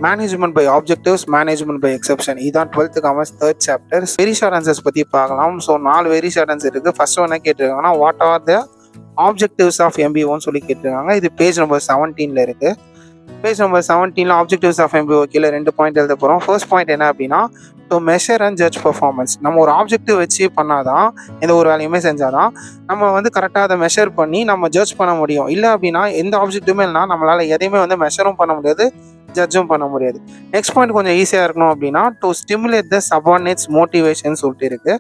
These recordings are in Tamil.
Management by objectives, management by exception. இதுதான் 12th commerce 3rd chapter. Very short answers பற்றி பார்க்கலாம். ஸோ 4 வெரி ஷார்ட் ஆன்சர் இருக்குது. ஃபர்ஸ்ட் ஒன்று கேட்டிருக்காங்கன்னா what are the objectives of எம்பிஓன்னு சொல்லி கேட்டிருக்காங்க. இது பேஜ் நம்பர் 17 இருக்குது. Page number 17 objectives of MBO கீழே 2 பாயிண்ட் எழுத போகிறோம். ஃபர்ஸ்ட் பாயிண்ட் என்ன அப்படின்னா to measure and judge performance. நம்ம ஒரு ஆப்ஜெக்டிவ் வச்சு பண்ணாதான், எந்த ஒரு வேலையுமே செஞ்சாதான் நம்ம வந்து கரெக்டாக அதை மெஷர் பண்ணி நம்ம ஜட்ஜ் பண்ண முடியும். இல்லை அப்படின்னா எந்த ஆப்ஜெக்டிவுமே இல்லைனா நம்மளால் எதையுமே வந்து மெஷரும் பண்ண முடியாது, ஜட்ஜும் பண்ண முடியாது. நெக்ஸ்ட் பாயிண்ட் கொஞ்சம் ஈஸியாக இருக்கணும் அப்படின்னா to stimulate the subordinates motivation சொல்லிட்டு இருக்கு.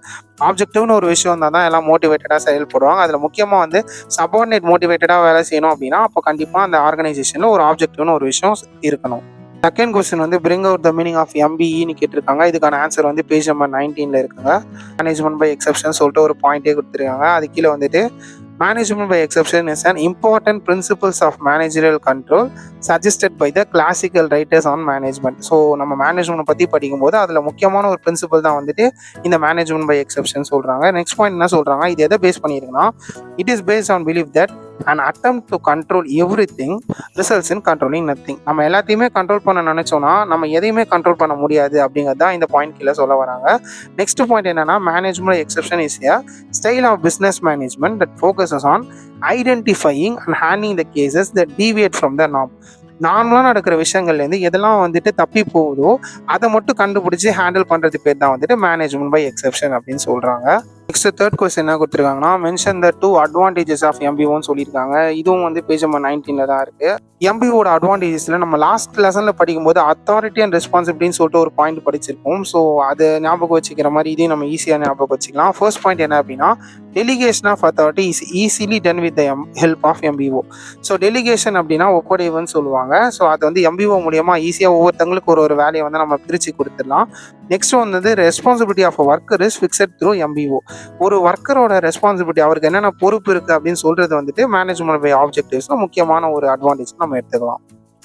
ஆப்ஜெக்டிவ்னு ஒரு விஷயம் இருந்தால் தான் எல்லாம் மோட்டிவேட்டடாக செயல்படுவாங்க. அதில் முக்கியமாக வந்து சபார்டினேட் மோட்டிவேட்டடாக வேலை செய்யணும் அப்படின்னா அப்போ கண்டிப்பாக அந்த ஆர்கனைசேஷனில் ஒரு ஆப்ஜெக்டிவ்னு ஒரு விஷயம் இருக்கணும். செகண்ட் கொஸ்டின் வந்து bring out the meaning of எம்பிஇன்னு கேட்டிருக்காங்க. இதுக்கான ஆன்சர் வந்து பேஜ் நம்பர் 19 இருக்குங்க. மேனேஜ்மெண்ட் பை எக்ஸெப்ஷன் சொல்லிட்டு ஒரு பாயிண்டே கொடுத்துருக்காங்க. அது கீழே வந்துட்டு management by exception is an important principles of managerial control suggested by the classical writers on management. So நம்ம மேனேஜ்மெண்ட் பற்றி படிக்கும்போது அதில் முக்கியமான ஒரு பிரின்சிபல் தான் வந்துட்டு இந்த மேனேஜ்மெண்ட் பை எக்ஸெப்ஷன் சொல்கிறாங்க. நெக்ஸ்ட் பாயிண்ட் என்ன சொல்கிறாங்க, இது எதை பேஸ் பண்ணியிருக்குன்னா it is based on believe that an attempt to control everything results in controlling nothing. நம்ம எல்லாத்தையுமே கண்ட்ரோல் பண்ண நினைச்சோம்னா நம்ம எதையுமே கண்ட்ரோல் பண்ண முடியாது அப்படிங்கிறது தான் இந்த பாயிண்ட் கீழே சொல்ல வராங்க. நெக்ஸ்ட் பாயிண்ட் என்னன்னா management exception is a style of business management that focuses on identifying and handling the cases that deviate from the norm. நார்மலாக நடக்கிற விஷயங்கள்லேருந்து எதெல்லாம் வந்துட்டு தப்பி போகுதோ அதை மட்டும் கண்டுபிடிச்சி ஹேண்டில் பண்ணுறது பேர் தான் வந்துட்டு மேனேஜ்மெண்ட் பை எக்ஸெப்ஷன் அப்படின்னு சொல்கிறாங்க. நெக்ஸ்ட் தேர்ட் கொஸ்டின் என்ன கொடுத்துருக்காங்கன்னா மென்ஷன் த 2 அட்வான்டேஜஸ் ஆஃப் எம்பிஓன்னு சொல்லியிருக்காங்க. இதுவும் வந்து பேஜ் நம்பர் 19 தான் இருக்குது. எம்பிஓட அட்வான்டேஜஸில் நம்ம லாஸ்ட் லெசனில் படிக்கும்போது அத்தாரிட்டி அண்ட் ரெஸ்பான்சிபிலிட்டின்னு சொல்லிட்டு ஒரு பாயிண்ட் படிச்சிருக்கோம். ஸோ அதை ஞாபகம் வச்சுக்கிற மாதிரி இதையும் நம்ம ஈஸியாக ஞாபகம் வச்சுக்கலாம். ஃபர்ஸ்ட் பாயிண்ட் என்ன அப்படின்னா delegation of authority is easily done with the help of MBO. So delegation அப்படின்னா ஒப்படைவுன்னு சொல்லுவாங்க. ஸோ அது வந்து எம்பிஓ மூலியமா ஈஸியாக ஒவ்வொருத்தங்களுக்கு ஒரு வேலையை வந்து நம்ம பிரித்து கொடுத்துடலாம். நெக்ஸ்ட் வந்து responsibility of worker is fixed through MBO. ஒரு ஒர்க்கரோட ரெஸ்பான்சிபிலிட்டி அவருக்கு என்னென்ன பொறுப்பு இருக்குது அப்படின்னு சொல்றது வந்துட்டு மேனேஜ்மெண்ட் பை ஆப்ஜெக்டிவ்ஸ்ல முக்கியமான ஒரு அட்வான்டேஜ் நம்ம எடுத்துக்கலாம்.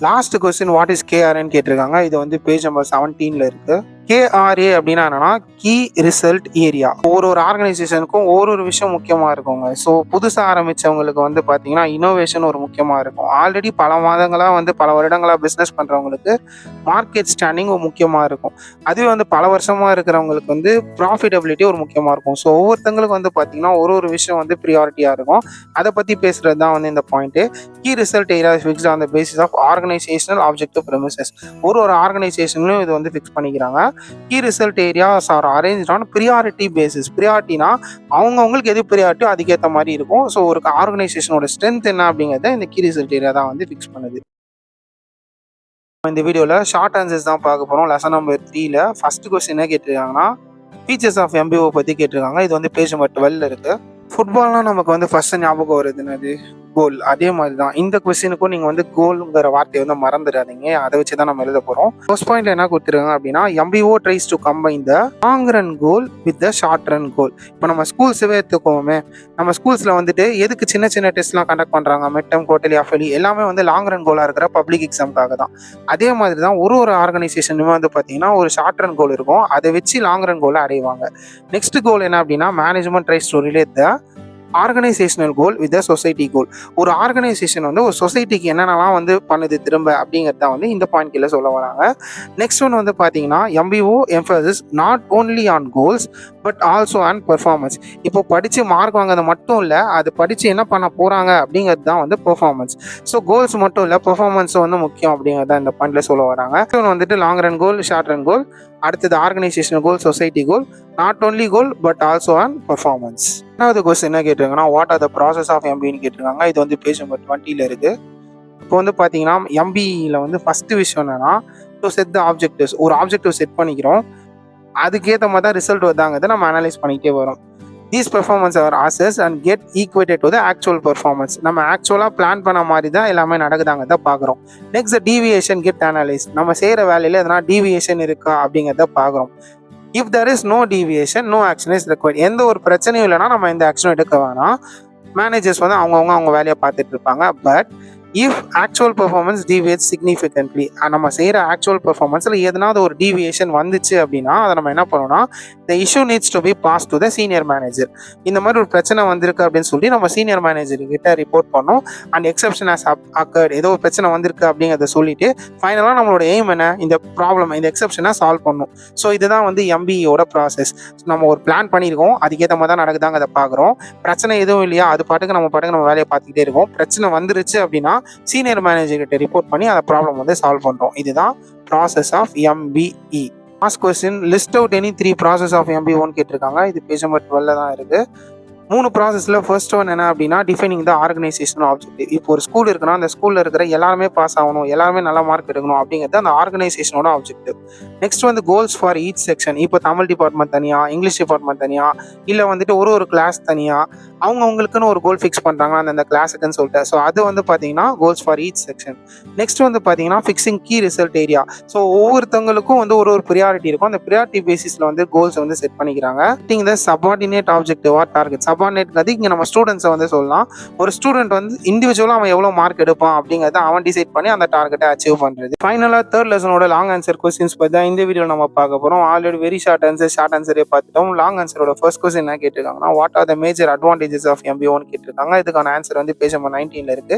லாஸ்ட் கொஸ்டின் வாட் இஸ் கேஆர்ஏன்னு கேட்டிருக்காங்க. இது வந்து பேஜ் நம்பர் 17 இருக்கு. KRA அப்படின்னா என்னன்னா கீ ரிசல்ட் ஏரியா. ஒரு ஆர்கனைசேஷனுக்கும் ஒரு விஷயம் முக்கியமாக இருக்குங்க. ஸோ புதுசாக ஆரம்பித்தவங்களுக்கு வந்து பார்த்தீங்கன்னா இனோவேஷன் ஒரு முக்கியமாக இருக்கும். ஆல்ரெடி பல மாதங்களாக வந்து பல வருடங்களாக பிஸ்னஸ் பண்ணுறவங்களுக்கு மார்க்கெட் ஸ்டாண்டிங் ஒரு முக்கியமாக இருக்கும். அதுவே வந்து பல வருஷமாக இருக்கிறவங்களுக்கு வந்து ப்ராஃபிட்டபிலிட்டி ஒரு முக்கியமாக இருக்கும். ஸோ ஒவ்வொருத்தங்களுக்கு வந்து பார்த்தீங்கன்னா ஒரு விஷயம் வந்து ப்ரியாரிட்டியாக இருக்கும். அதை பற்றி பேசுகிறது தான் வந்து இந்த point. Key result area fixed on the basis of organisational objective premises. ஒரு ஆர்கனைசேஷன்லையும் இது வந்து ஃபிக்ஸ் பண்ணிக்கிறாங்க. Key result areas are arranged on priority basis. ப்ரியாரிட்டினா அவங்கவுங்களுக்கு எது ப்ரியாரிட்டியோ அதுக்கேற்ற மாதிரி இருக்கும். ஸோ ஒரு ஆர்கனைசேஷனோட ஸ்ட்ரென்த் என்ன அப்படிங்கிறத இந்த கீ ரிசல்ட் ஏரியா தான் வந்து ஃபிக்ஸ் பண்ணுது. இந்த வீடியோவில் ஷார்ட் ஆன்சர்ஸ் தான் பார்க்க போகிறோம். லெசன் நம்பர் 3ல ஃபர்ஸ்ட் கொஸ்டின் என்ன கேட்டிருக்காங்கன்னா ஃபீச்சர்ஸ் ஆஃப் எம்பிஓ பற்றி கேட்டிருக்காங்க. இது வந்து பேஜ் நம்பர் 12 இருக்குது. ஃபுட்பால்னால் நமக்கு வந்து ஃபர்ஸ்ட் ஞாபகம் வருது என்னது, கோல். அதே மாதிரி தான் இந்த கொஸ்டினுக்கும் நீங்கள் வந்து கோல்ங்கிற வார்த்தையை வந்து மறந்துடாதீங்க. அதை வச்சு தான் நம்ம எழுத போகிறோம். ஃபர்ஸ்ட் பாயிண்ட்ல என்ன கொடுத்துருக்காங்க அப்படின்னா MBO tries to combine the long run goal with the short run goal. இப்போ நம்ம ஸ்கூல்ஸவே எடுத்துக்கோமே, நம்ம ஸ்கூல்ஸில் வந்துட்டு எதுக்கு சின்ன சின்ன டெஸ்ட்லாம் கண்டக்ட் பண்ணுறாங்க, மிட்டம், குவார்டர்லி, ஆஃபர்லி எல்லாமே வந்து லாங் ரன் கோலாக இருக்கிற பப்ளிக் எக்ஸாமுக்காக தான். அதே மாதிரி தான் ஒரு ஆர்கனைசேஷனுமே வந்து பார்த்தீங்கன்னா ஒரு ஷார்ட் ரன் கோல் இருக்கும். அதை வச்சு லாங் ரன் கோலை அடைவாங்க. நெக்ஸ்ட் கோல் என்ன அப்படின்னா management tries to relate the organisational goal with society goal. ஒரு ஆர்கனைசேஷன் வந்து ஒரு சொசைட்டிக்கு என்னென்னலாம் வந்து பண்ணுது திரும்ப அப்படிங்கிறத வந்து இந்த பாயிண்ட் கீழே சொல்ல வராங்க. நெக்ஸ்ட் ஒன் வந்து பார்த்தீங்கன்னா MBO Mphasis not only on goals but also on performance. இப்போ படித்து மார்க் வாங்குறது மட்டும் இல்லை, அது படித்து என்ன பண்ண போகிறாங்க அப்படிங்கிறது தான் வந்து பெர்ஃபார்மன்ஸ். ஸோ கோல்ஸ் மட்டும் இல்லை, பெர்ஃபார்மன்ஸ் வந்து முக்கியம் அப்படிங்கிறத இந்த பாயிண்ட்ல சொல்ல வராங்க. வந்துட்டு long run goal, short run goal, அடுத்தது organisational goal, society goal, not only goal but also on performance. ரெண்டாவது கொஸ்டின் என்ன கேட்டிருக்காங்கன்னா what are the process of எம்பின்னு கேட்டிருக்காங்க. இது வந்து பேஜ் நம்பர் 20 இருக்கு. இப்போ வந்து பார்த்தீங்கன்னா எம்பியில் வந்து ஃபர்ஸ்ட் விஷயம் என்னன்னா டு செட் த ஆப்ஜெக்டிவ்ஸ். ஒரு ஆப்ஜெக்டிவ் செட் பண்ணிக்கிறோம், அதுக்கேற்ற மாதிரி தான் ரிசல்ட் வருதாங்கிறத நம்ம அனலைஸ் பண்ணிக்கிட்டே வரோம். These performance are assess and get equated to the actual performance. நம்ம ஆக்சுவலாக பிளான் பண்ண மாதிரி தான் எல்லாமே நடக்குதாங்கிறத பார்க்குறோம். Next deviation get analyse. நம்ம செய்கிற வேலையில் எதனா டீவியேஷன் இருக்கா அப்படிங்கிறத பார்க்குறோம். If there is no deviation no action is required. எந்த ஒரு பிரச்சனையும் இல்லைனா நம்ம எந்த ஆக்ஷனும் எடுக்க வேணாம். மேனேஜர்ஸ் வந்து அவங்க வேலையை பார்த்துட்டு இருப்பாங்க. But if actual performance deviate significantly, நம்ம செய்கிற ஆக்சுவல் பெர்ஃபார்மன்ஸில் எதனாவது ஒரு டீவியேஷன் வந்துச்சு அப்படின்னா அதை நம்ம என்ன பண்ணணும்னா the issue needs to be pass to the senior manager. இந்த மாதிரி ஒரு பிரச்சனை வந்திருக்கு அப்படின்னு சொல்லி நம்ம சீனியர் மேனேஜர் கிட்ட ரிப்போர்ட் பண்ணோம். அண்ட் எக்ஸப்ஷன் ஹஸ் அக்கர்ட், ஏதோ ஒரு பிரச்சனை வந்திருக்கு அப்படிங்கிறத சொல்லிட்டு ஃபைனலாக நம்மளோட எய்ம் என்ன, இந்த ப்ராப்ளம் இந்த எக்ஸப்ஷனை சால்வ் பண்ணணும். ஸோ இதுதான் வந்து எம்பிஇயோட ப்ராசஸ். நம்ம ஒரு பிளான் பண்ணியிருக்கோம், அதுக்கேற்ற மாதிரி தான் நடக்குதாங்க அதை பார்க்குறோம். பிரச்சனை எதுவும் இல்லையா, அது பாட்டுக்கு நம்ம வேலையை பார்த்துக்கிட்டே இருக்கோம். பிரச்சனை வந்துருச்சு அப்படின்னா சீனியர் மேனேஜர் கிட்ட ரிப்போர்ட் பண்ணி அந்த ப்ராப்ளம் வந்து சால்வ் பண்ணுறோம். இதுதான் process of MBE. Last question, list out any 3 process of எம்பிஓன்னு கேட்டிருக்காங்க. இது பேஜ் நம்பர் 12 தான் இருக்குது. 3 ப்ராசஸில் ஃபர்ஸ்ட் ஒன் என்ன அப்படின்னா டிஃபைனிங் த ஆர்கனைசேஷனல் ஆப்ஜெக்டிவ். இப்போ ஒரு ஸ்கூல் இருக்குன்னா அந்த ஸ்கூலில் இருக்கிற எல்லாருமே பாஸ் ஆகணும், எல்லாருமே நல்ல மார்க் எடுக்கணும் அப்படிங்கிறது அந்த ஆர்கனைசேஷனோட ஆப்ஜெக்டிவ். நெக்ஸ்ட் வந்து கோல்ஸ் ஃபார் ஈச் செக்ஷன். இப்போ தமிழ் டிபார்ட்மெண்ட் தனியாக, இங்கிலீஷ் டிபார்ட்மெண்ட் தனியாக, இல்லை வந்துட்டு ஒரு கிளாஸ் தனியாக அவங்களுக்குன்னு ஒரு கோல் ஃபிக்ஸ் பண்ணுறாங்க அந்த கிளாஸுக்குன்னு சொல்லிட்டு. ஸோ அது வந்து பார்த்தீங்கன்னா goals for each section. Next வந்து பார்த்தீங்கன்னா fixing key result area. So ஒவ்வொருத்தவங்களுக்கும் வந்து ஒரு ப்ரியாரிட்டி இருக்கும். அந்த ப்ரியாரிட்டி பேசிஸில் வந்து கோல்ஸ் வந்து செட் பண்ணிக்கிறாங்க. The subordinate objective are target. Subordinate இங்கே நம்ம ஸ்டூடெண்ட்ஸை வந்து சொல்லலாம். ஒரு ஸ்டூடெண்ட் வந்து இண்டிவிஜுவலாக அவன் எவ்வளோ மார்க் எடுப்பான் அப்படிங்கிறத அவன் டிசைட் பண்ணி அந்த டார்கெட்டை அச்சீவ் பண்ணுறது. ஃபைனலாக தேர்ட் லெசனோட லாங் ஆன்சர் கொஸ்டின்ஸ் பற்றி தான் இந்த வீடியோ நம்ம பார்க்க போகிறோம். ஆல்ரெடி வெரி ஷார்ட் ஆன்சரே பார்த்துட்டோம். லாங் ஆன்சரோட ஃபர்ஸ்ட் கொஸ்டின் என்ன கேட்டிருக்காங்கன்னா, what are the major advantages of எம்பிஓன்னு கேட்டிருக்காங்க. இதுக்கான ஆன்சர் வந்து பேஜ் நம்பர் 19 இருக்கு.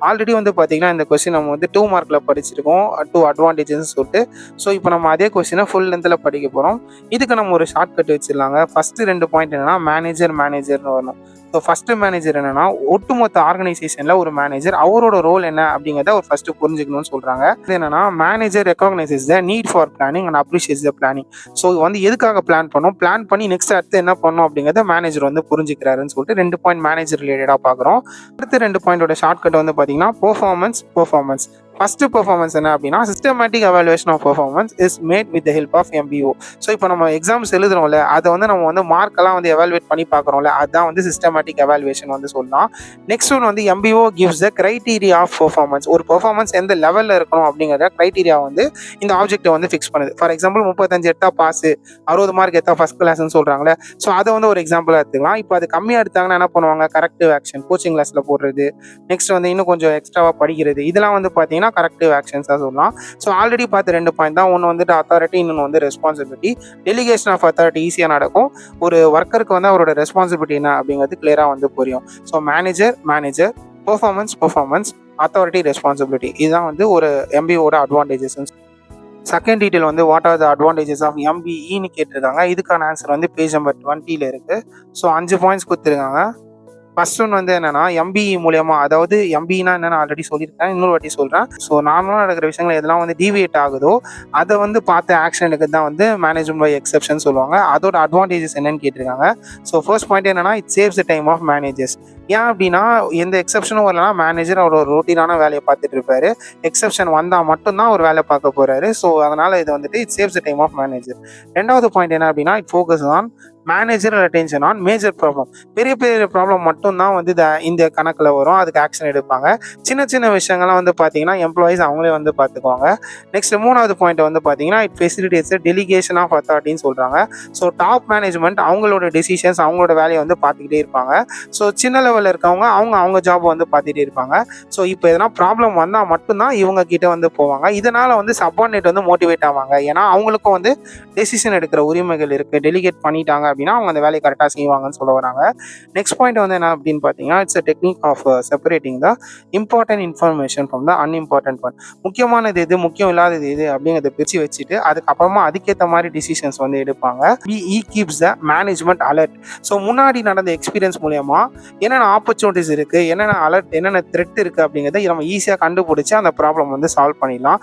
ஆல்ரெடி வந்து பார்த்தீங்கன்னா இந்த கொஸ்டின் நம்ம வந்து 2 மார்க்கில் படிச்சிருக்கோம், 2 அட்வான்டேஜஸ் சொல்லிட்டு. ஸோ இப்போ நம்ம அதே கொஸ்டினை ஃபுல் லென்த்தில் படிக்க போகிறோம். இதுக்கு நம்ம ஒரு ஷார்ட் கட் வச்சிடலாங்க. ஃபர்ஸ்ட் 2 பாயிண்ட் என்னன்னா மேனேஜர்னு வரணும். ஸோ ஃபர்ஸ்ட் மேனேஜர் என்னன்னா ஒட்டுமொத்த ஆர்கனைசேஷனில் ஒரு மேனேஜர் அவரோட ரோல் என்ன அப்படிங்கிறத ஒரு ஃபர்ஸ்ட் புரிஞ்சுக்கணும்னு சொல்றாங்க. இது என்னன்னா manager recognises the need for planning and appreciates the planning. So வந்து எதுக்காக பிளான் பண்ணி நெக்ஸ்ட் அடுத்து என்ன பண்ணணும் அப்படிங்கிறத மேனேஜர் வந்து புரிஞ்சுக்கிறாருன்னு சொல்லிட்டு 2 பாயிண்ட் மேனேஜர் ரிலேட்டடாக பார்க்குறோம். அடுத்த 2 பாயிண்டோட ஷார்ட் கட் வந்து பார்த்தீங்கன்னா பெர்ஃபார்மன்ஸ். ஃபர்ஸ்ட் பெர்ஃபார்மன்ஸ் என்ன அப்படின்னா systematic evaluation of performance is made with the help of MBO. So இப்போ நம்ம எக்ஸாம்ஸ் எழுதுறோம்ல, அதை வந்து நம்ம வந்து மார்க்கெல்லாம் வந்து எவாலுவேட் பண்ணி பார்க்குறோம்ல, அதுதான் வந்து சிஸ்டமேட்டிக் எவாலுவேஷன் வந்து சொல்லலாம். நெக்ஸ்ட் ஒன் வந்து MBO gives the criteria of performance. ஒரு பெர்ஃபார்மன்ஸ் எந்த லெவலில் இருக்கணும் அப்படிங்கிற கிரைட்டீரியா வந்து இந்த ஆப்ஜெக்டை வந்து ஃபிக்ஸ் பண்ணுது. ஃபார் எக்ஸாம்பிள் 35 எடுத்தா பாஸ், 60 மார்க் எடுத்தா ஃபர்ஸ்ட் கிளாஸ்ன்னு சொல்றாங்களே. ஸோ அதை வந்து ஒரு எக்ஸாம்பிளாக எடுத்துக்கலாம். இப்போ அது கம்மியாக எடுத்தாங்கன்னா என்ன பண்ணுவாங்க, கரெக்டிவ் ஆக்ஷன் கோச்சிங் கிளாஸில் போடுறது, நெக்ஸ்ட் வந்து இன்னும் கொஞ்சம் எக்ஸ்ட்ராவாக படிக்கிறது, இதெல்லாம் வந்து பார்த்தீங்கன்னா கரெக்டிவ் ஆக்ஷன்ஸாக சொல்லலாம். ஸோ ஆல்ரெடி பார்த்து 2 பாயிண்ட் தான். ஒன்று வந்துட்டு அத்தாரிட்டி, இன்னொன்று வந்து ரெஸ்பான்சிபிலிட்டி. டெலிகேஷன் ஆஃப் அத்தாரிட்டி ஈஸியாக நடக்கும். ஒரு ஒர்க்கருக்கு வந்து அவரோட ரெஸ்பான்சிபிலிட்டி என்ன அப்படிங்கிறது கிளியராக வந்து புரியும். So manager performance authority responsibility, இதுதான் வந்து ஒரு எம்பிஓட அட்வான்டேஜஸ். செகண்ட் டீட்டெயில் வந்து what are the advantages of எம்பிஇன்னு கேட்டிருக்காங்க. இதுக்கான ஆன்சர் வந்து பேஜ் நம்பர் 20 இருக்கு. ஸோ 5 பாயிண்ட்ஸ் கொடுத்துருக்காங்க. ஃபர்ஸ்ட் ஒன் வந்து என்னன்னா எம்பிஇ மூலியமா, அதாவது எம்பிஇனா என்னன்னு ஆல்ரெடி சொல்லியிருக்கேன், இன்னொரு வாட்டி சொல்றேன். ஸோ நார்மலாக நடக்கிற விஷயங்கள் எதெல்லாம் வந்து டிவியேட் ஆகுதோ அதை வந்து பார்த்து ஆக்ஷன் எடுக்கிறது தான் வந்து மேனேஜ்மெண்ட் பை எக்ஸப்ஷன் சொல்லுவாங்க. அதோட அட்வான்டேஜஸ் என்னன்னு கேட்டிருக்காங்க. ஸோ ஃபர்ஸ்ட் பாயிண்ட் என்னன்னா it saves the time of managers. ஏன் அப்படின்னா எந்த எக்ஸப்ஷனும் வரலன்னா மேனேஜர் அவரோட ரொட்டீனான வேலையை பார்த்துட்டு இருப்பாரு. எக்ஸப்ஷன் வந்தால் மட்டும்தான் ஒரு வேலை பார்க்க போறாரு. ஸோ அதனால இது வந்துட்டு it saves the time of manager. ரெண்டாவது பாயிண்ட் என்ன அப்படின்னா it focus on manager attention on major problem. பெரிய ப்ராப்ளம் மட்டும்தான் வந்து இந்த கணக்கில் வரும், அதுக்கு ஆக்ஷன் எடுப்பாங்க. சின்ன விஷயங்கள்லாம் வந்து பார்த்தீங்கன்னா எம்ப்ளாயிஸ் அவங்களே வந்து பார்த்துக்குவாங்க. நெக்ஸ்ட் 3வது பாயிண்ட் வந்து பார்த்தீங்கன்னா இட் ஃபெசிலிட்டேட்ஸ் டெலிகேஷன் ஆஃப் அத்தாரிட்டின்னு சொல்கிறாங்க. ஸோ டாப் மேனேஜ்மெண்ட் அவங்களோட டெசிஷன்ஸ் அவங்களோட வேலையை வந்து பார்த்துக்கிட்டே இருப்பாங்க. ஸோ சின்ன லெவலில் இருக்கவங்க அவங்க ஜாப் வந்து பார்த்துட்டே இருப்பாங்க. ஸோ இப்போ எதனா ப்ராப்ளம் வந்தால் மட்டும்தான் இவங்க கிட்ட வந்து போவாங்க. இதனால் வந்து சப்பார்டினேட் வந்து மோட்டிவேட் ஆவாங்க. ஏன்னா அவங்களுக்கும் வந்து டெசிஷன் எடுக்கிற உரிமைகள் இருக்குது. டெலிகேட் பண்ணிட்டாங்க அப்படின்னா அவங்க அந்த வேலையை கரெக்டாக செய்வாங்கன்னு சொல்ல வராங்க. நெக்ஸ்ட் பாயிண்ட் வந்து என்ன அப்படின்னு பார்த்தீங்கன்னா it's a technique of separating the important information from the unimportant one. முக்கியமானது எது, முக்கியம் இல்லாதது எது அப்படிங்கிறத பிரித்து வச்சுட்டு அதுக்கப்புறமா அதுக்கேற்ற மாதிரி டிசிஷன்ஸ் வந்து எடுப்பாங்க. BE keeps the management alert. So முன்னாடி நடந்த எக்ஸ்பீரியன்ஸ் மூலயமா என்னென்ன ஆப்பர்ச்சுனிட்டிஸ் இருக்குது, என்னென்ன அலர்ட், என்னென்ன த்ரெட் இருக்குது அப்படிங்கிறத நம்ம ஈஸியாக கண்டுபிடிச்சி அந்த ப்ராப்ளம் வந்து சால்வ் பண்ணிடலாம்.